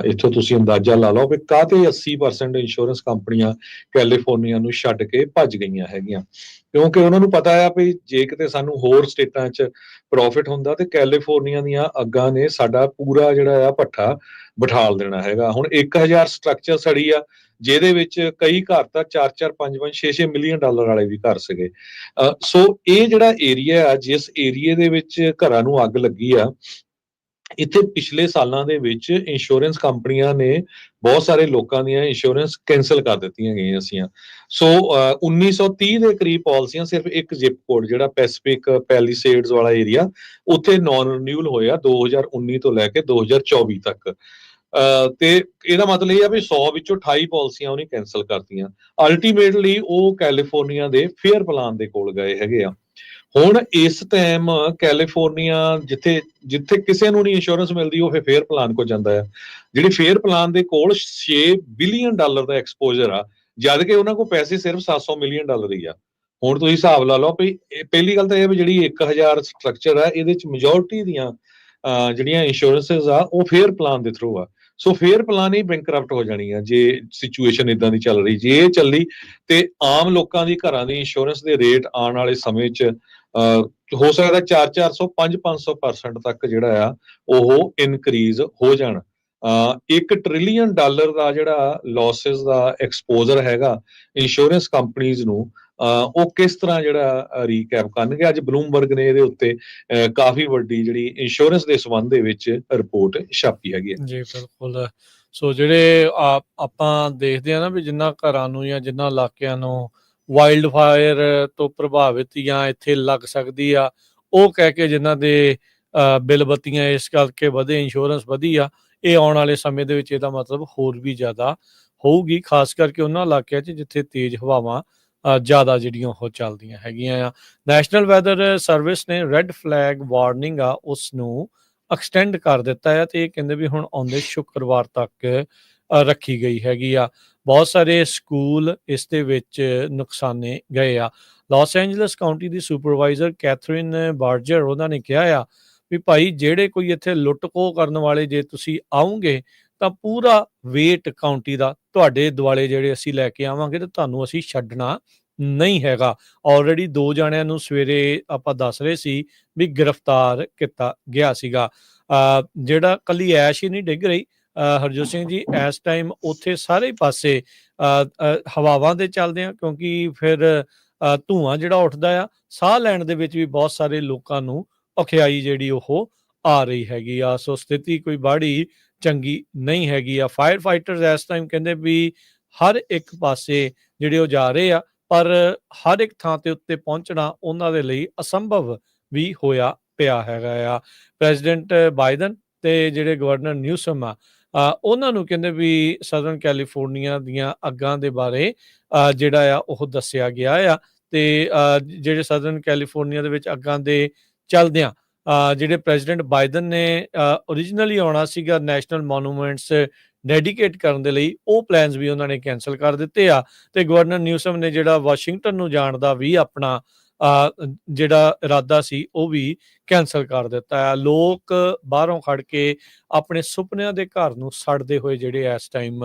ਇੱਥੋਂ ਤੁਸੀਂ ਅੰਦਾਜ਼ਾ ਲਾ ਲਓ ਵੀ ਕਾਹਤੇ 80% ਇੰਸ਼ੋਰੈਂਸ ਕੰਪਨੀਆਂ ਕੈਲੀਫੋਰਨੀਆ ਨੂੰ ਛੱਡ ਕੇ ਭੱਜ ਗਈਆਂ ਹੈਗੀਆਂ, ਕਿਉਂਕਿ ਉਹਨਾਂ ਨੂੰ ਪਤਾ ਆ ਵੀ ਜੇ ਕਿਤੇ ਸਾਨੂੰ ਹੋਰ ਸਟੇਟਾਂ 'ਚ ਪ੍ਰੋਫਿਟ ਹੁੰਦਾ ਤੇ ਕੈਲੀਫੋਰਨੀਆ ਦੀਆਂ ਅੱਗਾਂ ਨੇ ਸਾਡਾ ਪੂਰਾ ਜਿਹੜਾ ਆ ਭੱਠਾ ਬਿਠਾਲ ਦੇਣਾ ਹੈਗਾ। ਹੁਣ 1000 ਸਟਰਕਚਰ ਸੜੀ ਆ, ਜਿਹਦੇ ਵਿੱਚ ਕਈ ਘਰ ਤਾਂ 4-4 5-5 6-6 ਮਿਲੀਅਨ ਡਾਲਰ ਵਾਲੇ ਵੀ ਘਰ ਸੀਗੇ। ਸੋ ਇਹ ਜਿਹੜਾ ਏਰੀਆ ਆ, ਜਿਸ ਏਰੀਏ ਦੇ ਵਿੱਚ ਘਰਾਂ ਨੂੰ ਅੱਗ ਲੱਗੀ ਆ, ਇੱਥੇ ਪਿਛਲੇ ਸਾਲਾਂ ਦੇ ਵਿੱਚ ਇੰਸ਼ੋਰੈਂਸ ਕੰਪਨੀਆਂ ਨੇ ਬਹੁਤ ਸਾਰੇ ਲੋਕਾਂ ਦੀਆਂ ਇੰਸ਼ੋਰੈਂਸ ਕੈਂਸਲ ਕਰ ਦਿੱਤੀਆਂ ਗਈਆਂ ਸੀਆਂ। ਸੋ 1930 ਦੇ ਕਰੀਬ ਪਾਲਿਸੀਆਂ ਸਿਰਫ ਇੱਕ ਜ਼ਿਪ ਕੋਡ ਜਿਹੜਾ ਪੈਸੀਫਿਕ ਪੈਲੀਸੇਡਸ ਵਾਲਾ ਏਰੀਆ, ਉੱਥੇ ਨਾਨ ਰਿਨਿਊਅਲ ਹੋਇਆ 2019 ਤੋਂ ਲੈ ਕੇ 2024 ਤੱਕ। ਤੇ ਇਹਦਾ ਮਤਲਬ ਇਹ ਆ ਵੀ 100 ਵਿੱਚੋਂ 28 ਪਾਲਿਸੀਆਂ ਉਹਨੇ ਕੈਂਸਲ ਕਰਤੀਆਂ। ਅਲਟੀਮੇਟਲੀ ਉਹ ਕੈਲੀਫੋਰਨੀਆ ਦੇ ਫੇਅਰ ਪਲਾਨ ਦੇ ਕੋਲ ਗਏ ਹੈਗੇ ਆ। ਹੁਣ ਇਸ ਟਾਈਮ ਕੈਲੀਫੋਰਨੀਆ ਜਿੱਥੇ ਜਿੱਥੇ ਕਿਸੇ ਨੂੰ ਨਹੀਂ ਇੰਸ਼ੋਰੈਂਸ ਮਿਲਦੀ, ਉਹ ਫੇਅਰ ਪਲਾਨ ਕੋ ਜਾਂਦਾ ਆ, ਜਿਹੜੀ ਫੇਅਰ ਪਲਾਨ ਦੇ ਕੋਲ 6 ਬਿਲੀਅਨ ਡਾਲਰ ਦਾ ਐਕਸਪੋਜ਼ਰ ਆ, ਜਦ ਕਿ ਉਹਨਾਂ ਕੋਲ ਪੈਸੇ ਸਿਰਫ 700 ਮਿਲੀਅਨ ਡਾਲਰ ਹੀ ਆ। ਹੁਣ ਤੁਸੀਂ ਹਿਸਾਬ ਲਾ ਲਓ ਵੀ ਪਹਿਲੀ ਗੱਲ ਤਾਂ ਇਹ ਵੀ ਜਿਹੜੀ 1000 ਸਟਰਕਚਰ ਆ, ਇਹਦੇ ਚ ਮੈਜੋਰਟੀ ਦੀਆਂ ਜਿਹੜੀਆਂ ਇੰਸ਼ੋਰੈਂਸਿਸ ਆ ਉਹ ਫੇਅਰ ਪਲਾਨ ਦੇ ਥਰੂ ਆ। ਸੋ ਫੇਅਰ ਪਲਾਨ ਹੀ ਬੈਂਕਰਪਟ ਹੋ ਜਾਣੀ ਆ ਜੇ ਸਿਚੁਏਸ਼ਨ ਇਦਾਂ ਦੀ ਚੱਲ ਰਹੀ। ਜੇ ਇਹ ਚੱਲੀ ਤੇ ਆਮ ਲੋਕਾਂ ਦੀ ਘਰਾਂ ਦੀ ਇੰਸ਼ੋਰੈਂਸ ਦੇ ਰੇਟ ਆਉਣ ਵਾਲੇ ਸਮੇਂ 'ਚ ਹੋ ਸਕਦਾ 400 500% ਤੱਕ ਜਿਹੜਾ ਆ ਉਹ ਇਨਕਰੀਜ਼ ਹੋ ਜਾਣ। $1 ਟ੍ਰਿਲੀਅਨ ਦਾ ਜਿਹੜਾ ਲਾਸਿਸ ਦਾ ਐਕਸਪੋਜ਼ਰ ਹੈਗਾ ਇੰਸ਼ੋਰੈਂਸ ਕੰਪਨੀਜ਼ ਨੂੰ, ਉਹ ਕਿਸ ਤਰ੍ਹਾਂ ਜਿਹੜਾ ਰੀਕੈਪ ਕਰਨਗੇ। ਅੱਜ ਬਲੂਮਬਰਗ ਨੇ ਇਹਦੇ ਉੱਤੇ ਕਾਫੀ ਵੱਡੀ ਜਿਹੜੀ ਇੰਸ਼ੋਰੈਂਸ ਦੇ ਸੰਬੰਧ ਦੇ ਵਿੱਚ ਰਿਪੋਰਟ ਛਾਪੀ ਹੈਗੀ ਹੈ। ਜੀ ਬਿਲਕੁਲ। ਸੋ ਜਿਹੜੇ ਆਪਾਂ ਦੇਖਦੇ ਆ ਨਾ ਵੀ ਜਿਨ੍ਹਾਂ ਘਰਾਂ ਨੂੰ ਜਾਂ ਜਿਨ੍ਹਾਂ ਇਲਾਕਿਆਂ ਨੂੰ ਵਾਈਲਡ ਫਾਇਰ ਤੋਂ ਪ੍ਰਭਾਵਿਤ ਜਾਂ ਇੱਥੇ ਲੱਗ ਸਕਦੀ ਆ, ਉਹ ਕਹਿ ਕੇ ਜਿਨ੍ਹਾਂ ਦੇ ਬਿੱਲ ਬੱਤੀਆਂ ਇਸ ਕਰਕੇ ਵਧੇ, ਇੰਸ਼ੋਰੈਂਸ ਵਧੀ ਆ, ਇਹ ਆਉਣ ਵਾਲੇ ਸਮੇਂ ਦੇ ਵਿੱਚ ਇਹਦਾ ਮਤਲਬ ਹੋਰ ਵੀ ਜ਼ਿਆਦਾ ਹੋਊਗੀ, ਖਾਸ ਕਰਕੇ ਉਹਨਾਂ ਇਲਾਕਿਆਂ 'ਚ ਜਿੱਥੇ ਤੇਜ਼ ਹਵਾਵਾਂ ਜ਼ਿਆਦਾ ਜਿਹੜੀਆਂ ਉਹ ਚੱਲਦੀਆਂ ਹੈਗੀਆਂ ਆ। ਨੈਸ਼ਨਲ ਵੈਦਰ ਸਰਵਿਸ ਨੇ ਰੈੱਡ ਫਲੈਗ ਵਾਰਨਿੰਗ ਆ ਉਸ ਨੂੰ ਐਕਸਟੈਂਡ ਕਰ ਦਿੱਤਾ ਹੈ, ਤੇ ਇਹ ਕਹਿੰਦੇ ਵੀ ਹੁਣ ਆਉਂਦੇ ਸ਼ੁੱਕਰਵਾਰ ਤੱਕ ਰੱਖੀ ਗਈ ਹੈਗੀ ਆ। ਬਹੁਤ ਸਾਰੇ ਸਕੂਲ ਇਸ ਦੇ ਵਿੱਚ ਨੁਕਸਾਨੇ ਗਏ ਆ। ਲਾਸ ਐਂਜਲਸ ਕਾਊਂਟੀ ਦੀ ਸੁਪਰਵਾਈਜ਼ਰ ਕੈਥਰੀਨ ਬਾਰਜਰ ਉਹਨਾਂ ਨੇ ਕਿਹਾ ਆ ਵੀ ਭਾਈ ਜਿਹੜੇ ਕੋਈ ਇੱਥੇ ਲੁੱਟ ਖੋਹ ਕਰਨ ਵਾਲੇ ਜੇ ਤੁਸੀਂ ਆਉਂਗੇ ਤਾਂ ਪੂਰਾ ਵੇਟ ਕਾਊਂਟੀ ਦਾ ਤੁਹਾਡੇ ਦੁਆਲੇ ਜਿਹੜੇ ਅਸੀਂ ਲੈ ਕੇ ਆਵਾਂਗੇ ਤੇ ਤੁਹਾਨੂੰ ਅਸੀਂ ਛੱਡਣਾ ਨਹੀਂ ਹੈਗਾ। ਆਲਰੇਡੀ 2 ਜਾਣਿਆਂ ਨੂੰ ਸਵੇਰੇ ਆਪਾਂ ਦੱਸ ਰਹੇ ਸੀ ਵੀ ਗ੍ਰਿਫਤਾਰ ਕੀਤਾ ਗਿਆ ਸੀਗਾ। ਜਿਹੜਾ ਕੱਲੀ ਐਸ਼ ਹੀ ਨਹੀਂ ਡਿੱਗ ਰਹੀ ਹਰਜੋਤ ਸਿੰਘ ਜੀ, ਇਸ ਟਾਈਮ ਉੱਥੇ ਸਾਰੇ ਪਾਸੇ ਹਵਾਵਾਂ ਦੇ ਚੱਲਦੇ ਆ, ਕਿਉਂਕਿ ਫਿਰ ਧੂੰਆਂ ਜਿਹੜਾ ਉੱਠਦਾ ਆ, ਸਾਹ ਲੈਣ ਦੇ ਵਿੱਚ ਵੀ ਬਹੁਤ ਸਾਰੇ ਲੋਕਾਂ ਨੂੰ ਔਖਿਆਈ ਜਿਹੜੀ ਉਹ ਆ ਰਹੀ ਹੈਗੀ ਆ। ਸੋ ਸਥਿਤੀ ਕੋਈ ਬਾੜੀ ਚੰਗੀ ਨਹੀਂ ਹੈਗੀ ਆ। ਫਾਇਰ ਫਾਈਟਰਸ ਇਸ ਟਾਈਮ ਕਹਿੰਦੇ ਵੀ ਹਰ ਇੱਕ ਪਾਸੇ ਜਿਹੜੇ ਉਹ ਜਾ ਰਹੇ ਆ, ਪਰ ਹਰ ਇੱਕ ਥਾਂ ਤੇ ਉੱਤੇ ਪਹੁੰਚਣਾ ਉਹਨਾਂ ਦੇ ਲਈ ਅਸੰਭਵ ਵੀ ਹੋਇਆ ਪਿਆ ਹੈਗਾ ਆ। ਪ੍ਰੈਜ਼ੀਡੈਂਟ ਬਾਈਡਨ ਤੇ ਜਿਹੜੇ ਗਵਰਨਰ ਨਿਊਸਮ ਆ, ਉਹਨਾਂ ਨੂੰ ਕਹਿੰਦੇ ਵੀ ਸਦਰਨ ਕੈਲੀਫੋਰਨੀਆ ਦੀਆਂ ਅੱਗਾਂ ਦੇ ਬਾਰੇ ਜਿਹੜਾ ਆ ਉਹ ਦੱਸਿਆ ਗਿਆ ਆ, ਤੇ ਜਿਹੜੇ ਸਦਰਨ ਕੈਲੀਫੋਰਨੀਆ ਦੇ ਵਿੱਚ ਅੱਗਾਂ ਦੇ ਚੱਲਦਿਆਂ ਜਿਹੜੇ ਪ੍ਰੈਜ਼ੀਡੈਂਟ ਬਾਈਡਨ ਨੇ ਓਰੀਜਨਲੀ ਆਉਣਾ ਸੀਗਾ ਨੈਸ਼ਨਲ ਮੋਨੂਮੈਂਟਸ ਡੈਡੀਕੇਟ ਕਰਨ ਦੇ ਲਈ, ਉਹ ਪਲਾਨਸ ਵੀ ਉਹਨਾਂ ਨੇ ਕੈਂਸਲ ਕਰ ਦਿੱਤੇ ਆ। ਤੇ ਗਵਰਨਰ ਨਿਊਸਮ ਨੇ ਜਿਹੜਾ ਵਾਸ਼ਿੰਗਟਨ ਨੂੰ ਜਾਣ ਦਾ ਵੀ ਆਪਣਾ ਜਿਹੜਾ ਇਰਾਦਾ ਸੀ ਉਹ ਵੀ ਕੈਂਸਲ ਕਰ ਦਿੱਤਾ ਆ। ਲੋਕ ਬਾਹਰੋਂ ਖੜ ਕੇ ਆਪਣੇ ਸੁਪਨਿਆਂ ਦੇ ਘਰ ਨੂੰ ਸੜਦੇ ਹੋਏ ਜਿਹੜੇ ਇਸ ਟਾਈਮ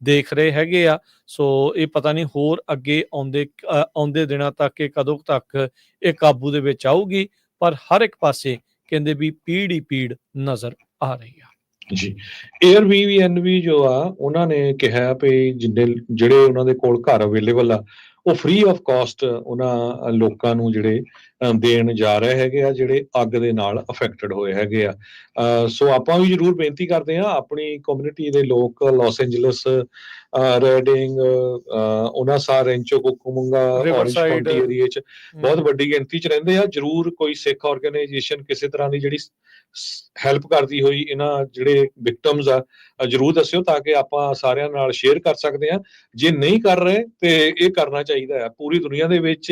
ਦੇਖ ਰਹੇ ਹੈਗੇ ਆ। ਸੋ ਇਹ ਪਤਾ ਨਹੀਂ ਹੋਰ ਅੱਗੇ ਆਉਂਦੇ ਦਿਨਾਂ ਤੱਕ ਇਹ ਕਦੋਂ ਤੱਕ ਇਹ ਕਾਬੂ ਦੇ ਵਿੱਚ ਆਊਗੀ, ਪਰ ਹਰ ਇੱਕ ਪਾਸੇ ਕਹਿੰਦੇ ਵੀ ਪੀੜ ਹੀ ਪੀੜ ਨਜ਼ਰ ਆ ਰਹੀ ਆ। ਜੀ, Airbnb ਜੋ ਆ ਉਹਨਾਂ ਨੇ ਕਿਹਾ ਵੀ ਜਿਹੜੇ ਉਹਨਾਂ ਦੇ ਕੋਲ ਘਰ ਅਵੇਲੇਬਲ ਆ, ਉਹ ਫ੍ਰੀ ਆਫ ਕਾਸਟ ਉਹਨਾਂ ਲੋਕਾਂ ਨੂੰ ਜਿਹੜੇ ਦੇਣ ਜਾ ਰਹੇ ਹੈਗੇ ਆ ਜਿਹੜੇ ਅੱਗ ਦੇ ਨਾਲ ਅਫੈਕਟਡ ਹੋਏ ਹੈਗੇ ਆ। ਸੋ ਆਪਾਂ ਵੀ ਜ਼ਰੂਰ ਬੇਨਤੀ ਕਰਦੇ ਹਾਂ ਆਪਣੀ ਕਮਿਊਨਿਟੀ ਦੇ ਲੋਕ ਲਾਸ ਐਂਜਲਸ, ਰੈਡਿੰਗ, ਉਹਨਾਂ ਰੈਂਚੋ ਕੁਕੂਮੰਗਾ, ਔਰੰਜ ਕਾਉਂਟੀ ਏਰੀਏ 'ਚ ਬਹੁਤ ਵੱਡੀ ਗਿਣਤੀ 'ਚ ਰਹਿੰਦੇ ਆ। ਜ਼ਰੂਰ ਕੋਈ ਸਿੱਖ ਆਰਗੇਨਾਈਜੇਸ਼ਨ ਕਿਸੇ ਤਰ੍ਹਾਂ ਦੀ ਜਿਹੜੀ ਹੈਲਪ ਕਰਦੀ ਹੋਈ ਇਹਨਾਂ ਜਿਹੜੇ ਵਿਕਟਮਸ ਆ, ਜ਼ਰੂਰ ਦੱਸਿਓ ਤਾਂ ਕਿ ਆਪਾਂ ਸਾਰਿਆਂ ਨਾਲ ਸ਼ੇਅਰ ਕਰ ਸਕਦੇ ਹਾਂ। ਜੇ ਨਹੀਂ ਕਰ ਰਹੇ ਤੇ ਇਹ ਕਰਨਾ ਚਾਹੀਦਾ ਹੈ। ਪੂਰੀ ਦੁਨੀਆ ਦੇ ਵਿੱਚ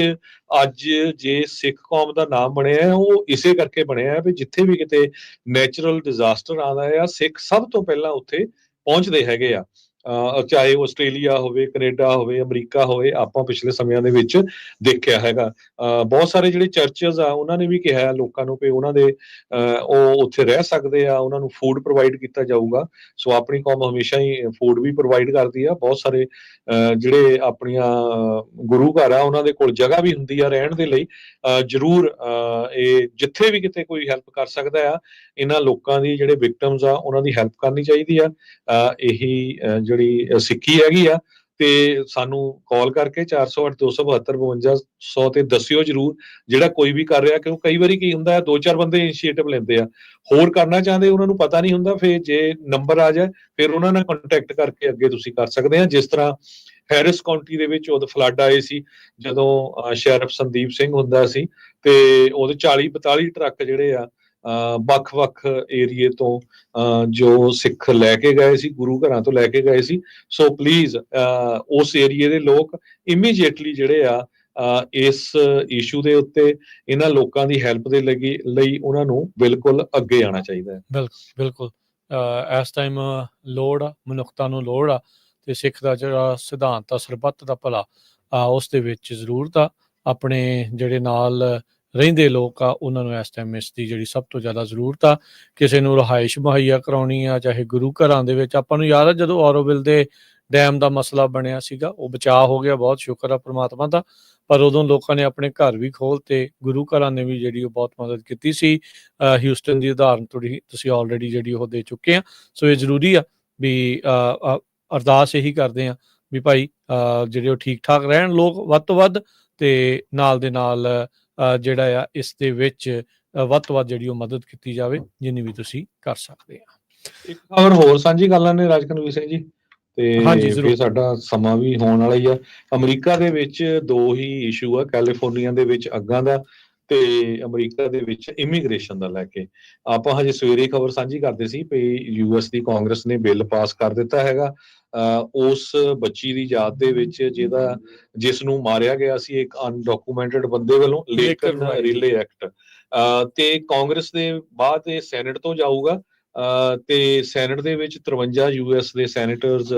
ਅੱਜ ਜੇ ਸਿੱਖ ਕੌਮ ਦਾ ਨਾਮ ਬਣਿਆ, ਉਹ ਇਸੇ ਕਰਕੇ ਬਣਿਆ ਵੀ ਜਿੱਥੇ ਵੀ ਕਿਤੇ ਨੈਚੁਰਲ ਡਿਜ਼ਾਸਟਰ ਆਉਂਦਾ ਆ, ਸਿੱਖ ਸਭ ਤੋਂ ਪਹਿਲਾਂ ਉੱਥੇ ਪਹੁੰਚਦੇ ਹੈਗੇ ਆ। ਚਾਹੇ ਆਸਟ੍ਰੇਲੀਆ ਹੋਵੇ, ਕੈਨੇਡਾ ਹੋਵੇ, ਅਮਰੀਕਾ ਹੋਵੇ, ਆਪਾਂ ਪਿਛਲੇ ਸਮਿਆਂ ਦੇ ਵਿੱਚ ਦੇਖਿਆ ਹੈਗਾ। ਬਹੁਤ ਸਾਰੇ ਜਿਹੜੇ ਚਰਚਜ਼ ਆ ਉਹਨਾਂ ਨੇ ਵੀ ਕਿਹਾ ਲੋਕਾਂ ਨੂੰ ਕਿ ਉਹਨਾਂ ਦੇ ਉਹ ਉੱਥੇ ਰਹਿ ਸਕਦੇ ਆ, ਉਹਨਾਂ ਨੂੰ ਫੂਡ ਪ੍ਰੋਵਾਈਡ ਕੀਤਾ ਜਾਊਗਾ। ਸੋ ਆਪਣੀ ਕੌਮ ਹਮੇਸ਼ਾ ਹੀ ਫੂਡ ਵੀ ਪ੍ਰੋਵਾਈਡ ਕਰਦੀ ਆ। ਬਹੁਤ ਸਾਰੇ ਜਿਹੜੇ ਆਪਣੀਆਂ ਗੁਰੂ ਘਰ ਆ ਉਹਨਾਂ ਦੇ ਕੋਲ ਜਗ੍ਹਾ ਵੀ ਹੁੰਦੀ ਆ ਰਹਿਣ ਦੇ ਲਈ। ਜ਼ਰੂਰ ਇਹ ਜਿੱਥੇ ਵੀ ਕਿਤੇ ਕੋਈ ਹੈਲਪ ਕਰ ਸਕਦਾ ਆ, ਇਹਨਾਂ ਲੋਕਾਂ ਦੀ ਜਿਹੜੇ ਵਿਕਟਮਸ ਆ ਉਹਨਾਂ ਦੀ ਹੈਲਪ ਕਰਨੀ ਚਾਹੀਦੀ ਆ। ਇਹੀ ਜਿਹੜੀ ਸਿੱਖੀ ਹੈਗੀ ਆ। ਤੇ ਸਾਨੂੰ ਕਾਲ ਕਰਕੇ 408 272 5200 ਤੇ ਦੱਸਿਓ ਜ਼ਰੂਰ ਜਿਹੜਾ ਕੋਈ ਵੀ ਕਰ ਰਿਹਾ, ਕਿਉਂਕਿ ਕਈ ਵਾਰੀ ਕੀ ਹੁੰਦਾ ਹੈ 2-4 ਬੰਦੇ ਇਨੀਸ਼ੀਏਟਿਵ ਲੈਂਦੇ ਆ, ਹੋਰ ਕਰਨਾ ਚਾਹੁੰਦੇ, ਉਹਨਾਂ ਨੂੰ ਪਤਾ ਨਹੀਂ ਹੁੰਦਾ। ਫਿਰ ਜੇ ਨੰਬਰ ਆ ਜਾਏ ਫਿਰ ਉਹਨਾਂ ਨਾਲ ਕੰਟੈਕਟ ਕਰਕੇ ਅੱਗੇ ਤੁਸੀਂ ਕਰ ਸਕਦੇ ਆ। ਜਿਸ ਤਰ੍ਹਾਂ ਹੈਰਿਸ ਕਾਉਂਟੀ ਦੇ ਵਿੱਚ ਉਦੋਂ ਫਲੱਡ ਆਏ ਸੀ, ਜਦੋਂ ਸ਼ੈਰਿਫ ਸੰਦੀਪ ਸਿੰਘ ਹੁੰਦਾ ਸੀ, ਤੇ ਉਹਦੇ 40-42 ਟਰੱਕ ਜਿਹੜੇ ਆ ਵੱਖ-ਵੱਖ ਏਰੀਏ ਤੋਂ ਜੋ ਸਿੱਖ ਲੈ ਕੇ ਗਏ ਸੀ, ਗੁਰੂ ਘਰਾਂ ਤੋਂ ਲੈ ਕੇ ਗਏ ਸੀ। ਸੋ ਪਲੀਜ਼ ਉਸ ਏਰੀਏ ਦੇ ਲੋਕ ਇਮੀਡੀਏਟਲੀ ਜਿਹੜੇ ਆ ਇਸ ਇਸ਼ੂ ਦੇ ਉੱਤੇ ਇਹਨਾਂ ਲੋਕਾਂ ਦੀ ਹੈਲਪ ਦੇ ਲਈ ਉਹਨਾਂ ਨੂੰ ਬਿਲਕੁਲ ਅੱਗੇ ਆਉਣਾ ਚਾਹੀਦਾ ਹੈ। ਬਿਲਕੁਲ ਇਸ ਟਾਈਮ ਲੋੜ ਆ, ਮਨੁੱਖਤਾ ਨੂੰ ਲੋੜ ਆ, ਤੇ ਸਿੱਖ ਦਾ ਜਿਹੜਾ ਸਿਧਾਂਤ ਆ ਸਰਬੱਤ ਦਾ ਭਲਾ, ਉਸ ਦੇ ਵਿੱਚ ਜ਼ਰੂਰਤ ਆ। ਆਪਣੇ ਜਿਹੜੇ ਨਾਲ ਰਹਿੰਦੇ ਲੋਕ ਆ ਉਹਨਾਂ ਨੂੰ ਇਸ ਟਾਈਮ ਇਸ ਦੀ ਜਿਹੜੀ ਸਭ ਤੋਂ ਜ਼ਿਆਦਾ ਜ਼ਰੂਰਤ ਆ। ਕਿਸੇ ਨੂੰ ਰਿਹਾਇਸ਼ ਮੁਹੱਈਆ ਕਰਾਉਣੀ ਆ, ਚਾਹੇ ਗੁਰੂ ਘਰਾਂ ਦੇ ਵਿੱਚ। ਆਪਾਂ ਨੂੰ ਯਾਦ ਆ ਜਦੋਂ ਔਰੋਵਿਲ ਦੇ ਡੈਮ ਦਾ ਮਸਲਾ ਬਣਿਆ ਸੀਗਾ, ਉਹ ਬਚਾਅ ਹੋ ਗਿਆ, ਬਹੁਤ ਸ਼ੁਕਰ ਆ ਪ੍ਰਮਾਤਮਾ ਦਾ। ਪਰ ਉਦੋਂ ਲੋਕਾਂ ਨੇ ਆਪਣੇ ਘਰ ਵੀ ਖੋਲ੍ਹ ਤੇ, ਗੁਰੂ ਘਰਾਂ ਨੇ ਵੀ ਜਿਹੜੀ ਉਹ ਬਹੁਤ ਮਦਦ ਕੀਤੀ ਸੀ। ਹਿਊਸਟਨ ਦੀ ਉਦਾਹਰਨ ਤੁਸੀਂ ਆਲਰੇਡੀ ਜਿਹੜੀ ਉਹ ਦੇ ਚੁੱਕੇ ਆ। ਸੋ ਇਹ ਜ਼ਰੂਰੀ ਆ ਵੀ ਅਰਦਾਸ ਇਹੀ ਕਰਦੇ ਆ ਵੀ ਭਾਈ ਜਿਹੜੇ ਉਹ ਠੀਕ ਠਾਕ ਰਹਿਣ ਲੋਕ ਵੱਧ ਤੋਂ ਵੱਧ, ਤੇ ਨਾਲ ਦੇ ਨਾਲ ਜਿਹੜਾ ਆ ਇਸ ਦੇ ਵਿੱਚ ਵੱਧ ਤੋਂ ਵੱਧ ਜਿਹੜੀ ਉਹ ਮਦਦ ਕੀਤੀ ਜਾਵੇ ਜਿੰਨੀ ਵੀ ਤੁਸੀਂ ਕਰ ਸਕਦੇ ਆ। ਇੱਕ ਖਬਰ ਹੋਰ ਸਾਂਝੀ ਕਰ ਲੈਂਦੇ ਰਾਜਕਨਵੀਰ ਸਿੰਘ ਜੀ, ਤੇ ਫਿਰ ਸਾਡਾ ਸਮਾਂ ਵੀ ਹੋਣ ਵਾਲਾ ਹੀ ਆ। ਅਮਰੀਕਾ ਦੇ ਵਿੱਚ 2 ਹੀ ਇਸ਼ੂ ਆ, ਕੈਲੀਫੋਰਨੀਆ ਦੇ ਵਿੱਚ ਅੱਗਾਂ ਦਾ ਤੇ ਅਮਰੀਕਾ ਦੇ ਵਿੱਚ ਇਮੀਗ੍ਰੇਸ਼ਨ ਦਾ ਲੈ ਕੇ। ਆਪਾਂ ਹਜੇ ਸਵੇਰੇ ਖਬਰ ਸਾਂਝੀ ਕਰਦੇ ਸੀ ਵੀ US ਦੀ ਕਾਂਗਰਸ ਨੇ ਬਿੱਲ ਪਾਸ ਕਰ ਦਿੱਤਾ ਹੈਗਾ ਉਸ ਬੱਚੀ ਦੀ ਯਾਦ ਦੇ ਵਿੱਚ ਜਿਸ ਨੂੰ ਮਾਰਿਆ ਗਿਆ ਸੀ ਇੱਕ ਅਨਡਾਕੂਮੈਂਟਡ ਬੰਦੇ ਵੱਲੋਂ, ਲੇਕਿਨ ਰਿਲੇ ਐਕਟ। ਤੇ ਕਾਂਗਰਸ ਦੇ ਬਾਅਦ ਇਹ ਸੈਨੇਟ ਤੋਂ ਜਾਊਗਾ, ਤੇ ਸੈਨੇਟ ਦੇ ਵਿੱਚ 53 US ਦੇ ਸੈਨੇਟਰਸ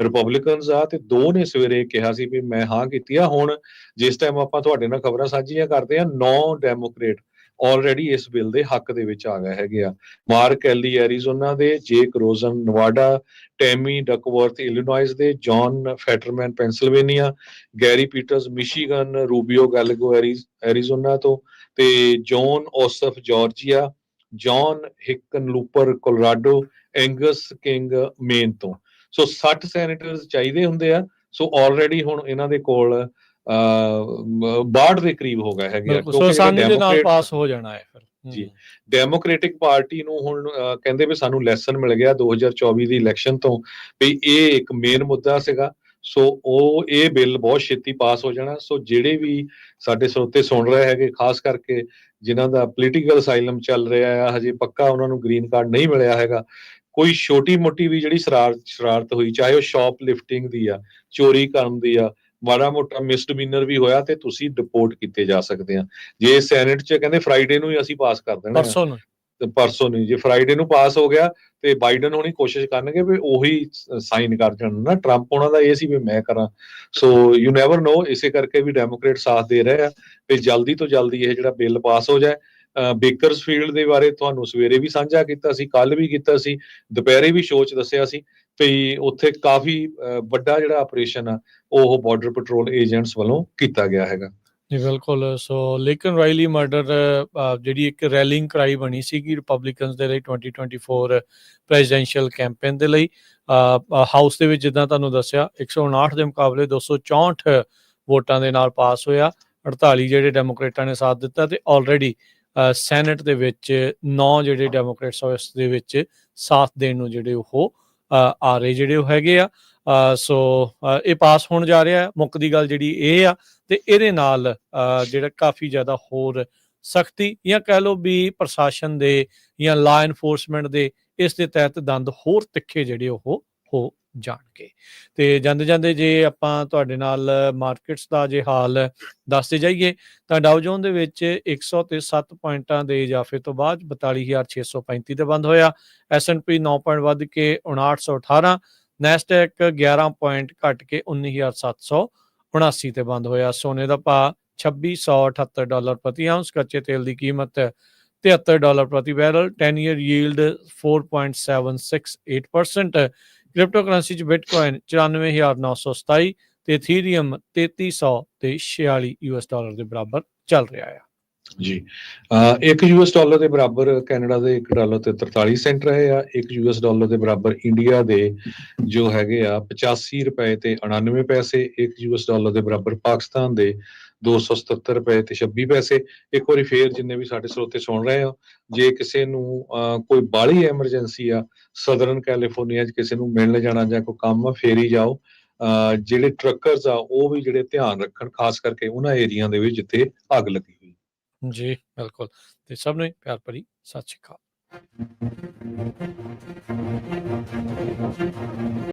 ਰਿਪਬਲਿਕਨਸ ਆ, ਤੇ 2 ਨੇ ਸਵੇਰੇ ਕਿਹਾ ਸੀ ਵੀ ਮੈਂ ਹਾਂ ਕੀਤੀ ਆ। ਹੁਣ ਜਿਸ ਟਾਈਮ ਆਪਾਂ ਤੁਹਾਡੇ ਨਾਲ ਖਬਰਾਂ ਸਾਂਝੀਆਂ ਕਰਦੇ ਆ, 9 ਡੈਮੋਕ੍ਰੇਟ ਆਲਰੇਡੀ ਇਸ ਬਿੱਲ ਦੇ ਹੱਕ ਦੇ ਵਿੱਚ ਆ ਗਏ ਹੈਗੇ ਆ। ਮਾਰਕ ਐਲੀ ਐਰੀਜ਼ੋਨਾ ਦੇ, Jacky Rosen Nevada, Tammy Duckworth Illinois ਦੇ, John Fetterman Pennsylvania, Gary Peters Michigan, Ruben Gallego Arizona ਤੋਂ, ਤੇ Jon Ossoff Georgia, John Hickenlooper Colorado, Angus King Maine ਤੋਂ। ਸੋ 60 ਸੈਨੇਟਰਸ ਚਾਹੀਦੇ ਹੁੰਦੇ ਆ। ਸੋ ਆਲਰੇਡੀ ਹੁਣ ਇਹਨਾਂ ਦੇ ਕੋਲ 62 ਦੇ ਕਰੀਬ ਹੋ ਗਏ ਹੈਗੇ ਆ, ਕਿਉਂਕਿ ਪਾਸ ਹੋ ਜਾਣਾ ਹੈ ਫਿਰ ਜੀ। ਡੈਮੋਕ੍ਰੈਟਿਕ ਪਾਰਟੀ ਨੂੰ ਹੁਣ ਕਹਿੰਦੇ ਵੀ ਸਾਨੂੰ ਲੈਸਨ ਮਿਲ ਗਿਆ 2024 ਦੀ ਇਲੈਕਸ਼ਨ ਤੋਂ ਵੀ ਇਹ ਇੱਕ ਮੇਨ ਮੁੱਦਾ ਸੀਗਾ। ਸੋ ਉਹ ਇਹ ਬਿੱਲ ਬਹੁਤ ਛੇਤੀ ਪਾਸ ਹੋ ਜਾਣਾ। ਸੋ ਜਿਹੜੇ ਵੀ ਸਾਡੇ ਸਰੋਤੇ ਸੁਣ ਰਹੇ ਹੈਗੇ, ਖਾਸ ਕਰਕੇ ਜਿਨ੍ਹਾਂ ਦਾ ਪੋਲੀਟੀਕਲ ਅਸਾਈਲਮ ਚੱਲ ਰਿਹਾ ਆ, ਹਜੇ ਪੱਕਾ ਉਹਨਾਂ ਨੂੰ ਗ੍ਰੀਨ ਕਾਰਡ ਨਹੀਂ ਮਿਲਿਆ ਹੈਗਾ, ਕੋਈ ਛੋਟੀ ਮੋਟੀ ਵੀ ਜਿਹੜੀ ਸ਼ਰਾਰਤ ਹੋਈ, ਚਾਹੇ ਉਹ ਸ਼ਾਪ ਲਿਫਟਿੰਗ ਦੀ ਆ, ਚੋਰੀ ਕਰਨ ਦੀ ਆ, ਮਾੜਾ ਮੋਟਾ ਮਿਸਡਮੀਨਰ ਵੀ ਹੋਇਆ, ਤੇ ਤੁਸੀਂ ਡਿਪੋਰਟ ਕੀਤੇ ਜਾ ਸਕਦੇ ਆ। ਜੇ ਸੈਨੇਟ 'ਚ ਕਹਿੰਦੇ ਫਰਾਈਡੇ ਨੂੰ ਹੀ ਅਸੀਂ ਪਾਸ ਕਰ ਦੇਣਾ, ਪਰਸੋਂ ਨਹੀਂ, ਜੇ ਫਰਾਈਡੇ ਨੂੰ ਪਾਸ ਹੋ ਗਿਆ ਤੇ ਬਾਈਡਨ ਹੋਣੀ ਕੋਸ਼ਿਸ਼ ਕਰਨਗੇ ਵੀ ਉਹੀ ਸਾਈਨ ਕਰ ਜਾਣ ਨਾ। ਟਰੰਪ ਉਹਨਾਂ ਦਾ ਇਹ ਸੀ ਵੀ ਮੈਂ ਕਰਾਂ। ਸੋ ਯੂ ਨੈਵਰ ਨੋ, ਇਸੇ ਕਰਕੇ ਵੀ ਡੈਮੋਕ੍ਰੇਟ ਸਾਥ ਦੇ ਰਹੇ ਆ ਵੀ ਜਲਦੀ ਤੋਂ ਜਲਦੀ ਇਹ ਜਿਹੜਾ ਬਿੱਲ ਪਾਸ ਹੋ ਜਾਏ। ਬੇਕਰਸਫੀਲਡ ਦੇ ਬਾਰੇ ਤੁਹਾਨੂੰ ਸਵੇਰੇ ਵੀ ਸਾਂਝਾ ਕੀਤਾ ਸੀ, ਕੱਲ ਵੀ ਕੀਤਾ ਸੀ, ਦੁਪਹਿਰੇ ਵੀ ਸ਼ੋਅ 'ਚ ਦੱਸਿਆ ਸੀ ਵੀ ਉੱਥੇ ਕਾਫੀ ਵੱਡਾ ਜਿਹੜਾ ਆਪਰੇਸ਼ਨ ਆ ਉਹ ਬਾਰਡਰ ਪੈਟਰੋਲ ਏਜੰਟਸ ਵੱਲੋਂ ਕੀਤਾ ਗਿਆ ਹੈਗਾ। ਜੀ ਬਿਲਕੁਲ। ਸੋ ਲਿੰਕਨ ਰਾਇਲੀ ਮਰਡਰ ਜਿਹੜੀ ਇੱਕ ਰੈਲਿੰਗ ਕਰਾਈ ਬਣੀ ਸੀਗੀ ਰਿਪਬਲਿਕਨਸ ਦੇ ਲਈ 2024 ਪ੍ਰੈਜ਼ੀਡੈਂਸ਼ੀਅਲ ਕੈਂਪੇਨ ਦੇ ਲਈ, ਹਾਊਸ ਦੇ ਵਿੱਚ ਜਿੱਦਾਂ ਤੁਹਾਨੂੰ ਦੱਸਿਆ 159 ਦੇ ਮੁਕਾਬਲੇ 264 ਵੋਟਾਂ ਦੇ ਨਾਲ ਪਾਸ ਹੋਇਆ। 48 ਜਿਹੜੇ ਡੈਮੋਕ੍ਰੇਟਾਂ ਨੇ ਸਾਥ ਦਿੱਤਾ, ਤੇ ਆਲਰੇਡੀ ਸੈਨੇਟ ਦੇ ਵਿੱਚ 9 ਜਿਹੜੇ ਡੈਮੋਕ੍ਰੇਟਸ ਉਸ ਦੇ ਵਿੱਚ ਸਾਥ ਦੇਣ ਨੂੰ ਜਿਹੜੇ ਉਹ ਆ ਰਹੇ ਜਿਹੜੇ ਉਹ ਹੈਗੇ ਆ। ਸੋ ਇਹ ਪਾਸ ਹੋਣ ਜਾ ਰਿਹਾ। ਮੁੱਕਦੀ ਗੱਲ ਜਿਹੜੀ ਇਹ ਆ, ਤੇ ਇਹਦੇ ਨਾਲ ਜਿਹੜਾ ਕਾਫੀ ਜ਼ਿਆਦਾ ਹੋਰ ਸਖਤੀ ਜਾਂ ਕਹਿ ਲਓ ਵੀ ਪ੍ਰਸ਼ਾਸਨ ਦੇ ਜਾਂ ਲਾ ਐਨਫੋਰਸਮੈਂਟ ਦੇ ਇਸ ਦੇ ਤਹਿਤ ਦੰਦ ਹੋਰ ਤਿੱਖੇ ਜਿਹੜੇ ਉਹ ਹੋ ਜਾਣਗੇ। ਤੇ ਜਾਂਦੇ ਜਾਂਦੇ ਜੇ ਆਪਾਂ ਤੁਹਾਡੇ ਨਾਲ ਮਾਰਕੀਟਸ ਦਾ ਜੇ ਹਾਲ ਦੱਸਦੇ ਜਾਈਏ ਤਾਂ ਡਾਊ ਜੋਨ ਦੇ ਵਿੱਚ 107 ਪੁਆਇੰਟਾਂ ਦੇ ਇਜ਼ਾਫੇ ਤੋਂ ਬਾਅਦ 42,635 ਤੇ ਬੰਦ ਹੋਇਆ। S&P 9 ਪੁਆਇੰਟ ਵੱਧ ਕੇ 5918, ਨੈਸਡੈਕ 11 ਪੁਆਇੰਟ ਘਟ ਕੇ 19,779 ਤੇ ਬੰਦ ਹੋਇਆ। ਸੋਨੇ ਦਾ ਭਾਅ $2678 ਪ੍ਰਤੀ ਆਉਂਸ। ਕੱਚੇ ਤੇਲ ਦੀ ਕੀਮਤ $73 ਪ੍ਰਤੀ barrel. 10 year yield 4.768%। Crypto currency 'ਚ ਬਿਟਕੋਇਨ 94,927 ਤੇ ਇਥੀਰੀਅਮ 3346 US ਡਾਲਰ ਦੇ ਬਰਾਬਰ ਚੱਲ ਰਿਹਾ ਆ। ਜੀ ਇੱਕ US ਡਾਲਰ ਦੇ ਬਰਾਬਰ ਕੈਨੇਡਾ ਦੇ $1 ਤੇ 43 ਸੈਂਟ ਰਹੇ ਆ। ਇੱਕ US ਡਾਲਰ ਦੇ ਬਰਾਬਰ ਇੰਡੀਆ ਦੇ ਜੋ ਹੈਗੇ ਆ 85 ਰੁਪਏ ਤੇ 99 ਪੈਸੇ। ਇੱਕ US ਡਾਲਰ ਦੇ ਬਰਾਬਰ ਪਾਕਿਸਤਾਨ ਦੇ 277 ਰੁਪਏ ਤੇ 26 ਪੈਸੇ। ਇੱਕ ਵਾਰੀ ਫੇਰ ਜਿੰਨੇ ਵੀ ਸਾਡੇ ਸਰੋਤੇ ਸੁਣ ਰਹੇ ਆ, ਜੇ ਕਿਸੇ ਨੂੰ ਕੋਈ ਬਾਹਲੀ ਐਮਰਜੈਂਸੀ ਆ, ਸਦਰਨ ਕੈਲੀਫੋਰਨੀਆ 'ਚ ਕਿਸੇ ਨੂੰ ਮਿਲਣ ਜਾਣਾ ਜਾਂ ਕੋਈ ਕੰਮ ਆ, ਫੇਰ ਹੀ ਜਾਓ। ਜਿਹੜੇ ਟਰੱਕਰਸ ਆ ਉਹ ਵੀ ਜਿਹੜੇ ਧਿਆਨ ਰੱਖਣ, ਖਾਸ ਕਰਕੇ ਉਹਨਾਂ ਏਰੀਆ ਦੇ ਵਿੱਚ ਜਿੱਥੇ ਅੱਗ ਲੱਗੀ ਹੋਈ। ਜੀ ਬਿਲਕੁਲ। ਤੇ ਸਭ ਨੂੰ ਪਿਆਰ ਭਰੀ ਸਤਿ ਸ਼੍ਰੀ ਅਕਾਲ।